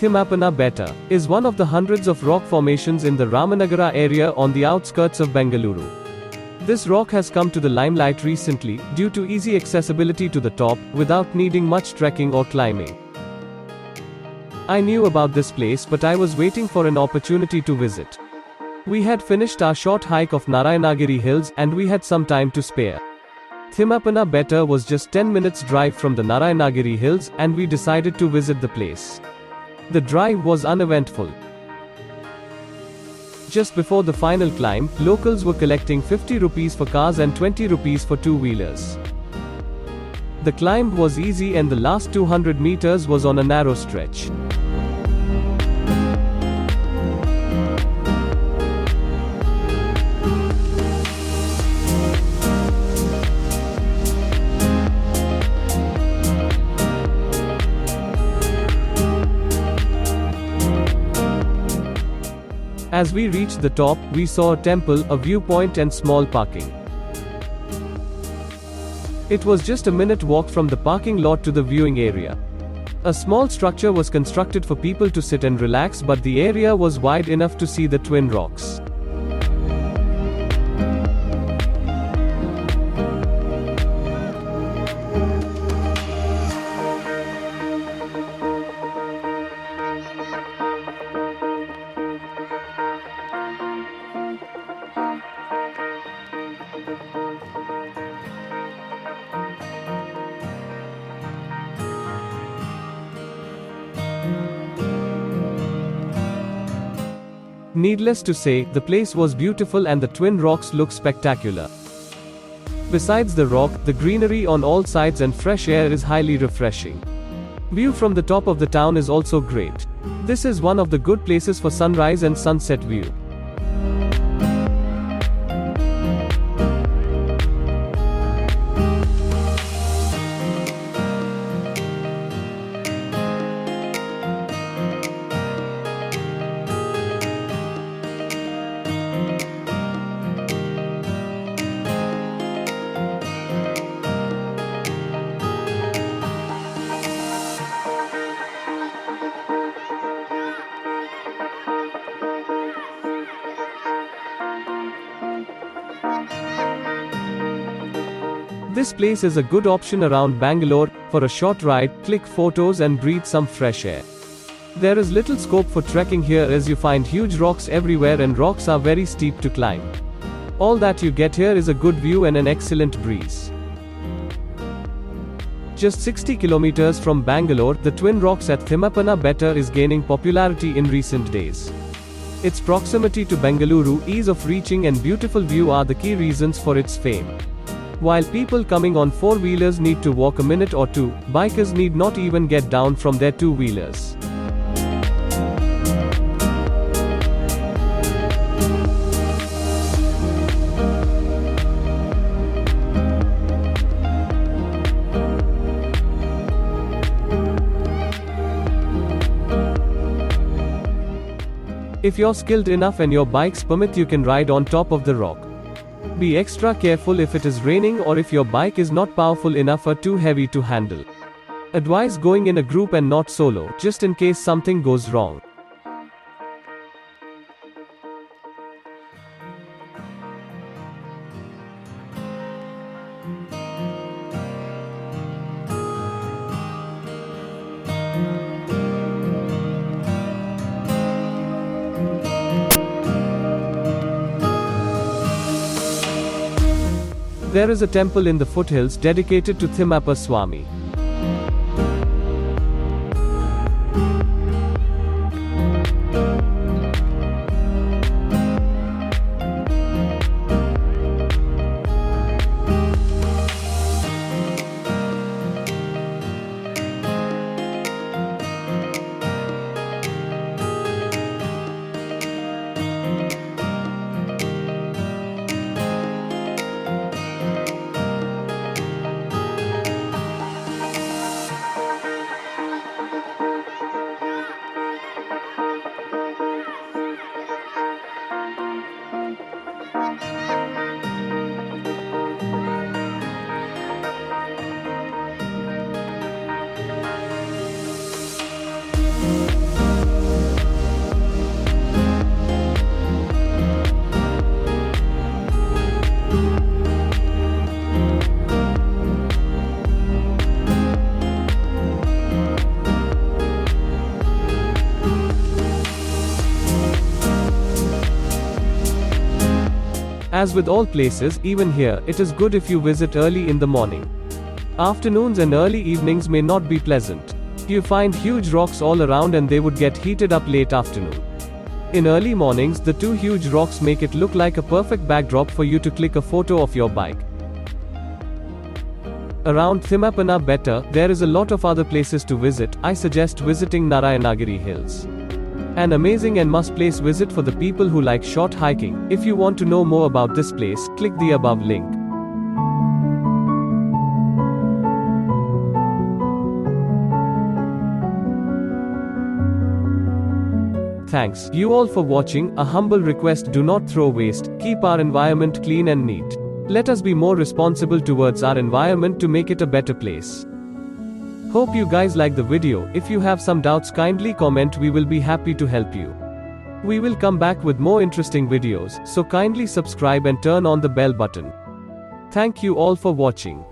Thimappana Betta, is one of the hundreds of rock formations in the Ramanagara area on the outskirts of Bengaluru. This rock has come to the limelight recently, due to easy accessibility to the top, without needing much trekking or climbing. I knew about this place but I was waiting for an opportunity to visit. We had finished our short hike of Narayanagiri Hills, and we had some time to spare. Thimappana Betta was just 10 minutes drive from the Narayanagiri Hills, and we decided to visit the place. The drive was uneventful. Just before the final climb, locals were collecting 50 rupees for cars and 20 rupees for two-wheelers. The climb was easy and the last 200 meters was on a narrow stretch. As we reached the top, we saw a temple, a viewpoint and small parking. It was just a minute walk from the parking lot to the viewing area. A small structure was constructed for people to sit and relax, but the area was wide enough to see the twin rocks. Needless to say, the place was beautiful and the twin rocks looked spectacular. Besides the rock, the greenery on all sides and fresh air is highly refreshing. View from the top of the town is also great. This is one of the good places for sunrise and sunset view. This place is a good option around Bangalore, for a short ride, click photos and breathe some fresh air. There is little scope for trekking here as you find huge rocks everywhere and rocks are very steep to climb. All that you get here is a good view and an excellent breeze. Just 60 kilometers from Bangalore, the Twin Rocks at Thimappana Betta is gaining popularity in recent days. Its proximity to Bengaluru, ease of reaching and beautiful view are the key reasons for its fame. While people coming on four-wheelers need to walk a minute or two, bikers need not even get down from their two-wheelers. If you're skilled enough and your bike's permit, you can ride on top of the rock. Be extra careful if it is raining or if your bike is not powerful enough or too heavy to handle. Advise going in a group and not solo, just in case something goes wrong. There is a temple in the foothills dedicated to Thimmappa Swami. As with all places, even here, it is good if you visit early in the morning. Afternoons and early evenings may not be pleasant. You find huge rocks all around and they would get heated up late afternoon. In early mornings, the two huge rocks make it look like a perfect backdrop for you to click a photo of your bike. Around Thimapana Betta, there is a lot of other places to visit. I suggest visiting Narayanagiri Hills. An amazing and must-place visit for the people who like short hiking. If you want to know more about this place, click the above link. Thanks you all for watching. A humble request: do not throw waste, keep our environment clean and neat. Let us be more responsible towards our environment to make it a better place. Hope you guys like the video. If you have some doubts, kindly comment, we will be happy to help you. We will come back with more interesting videos, so kindly subscribe and turn on the bell button. Thank you all for watching.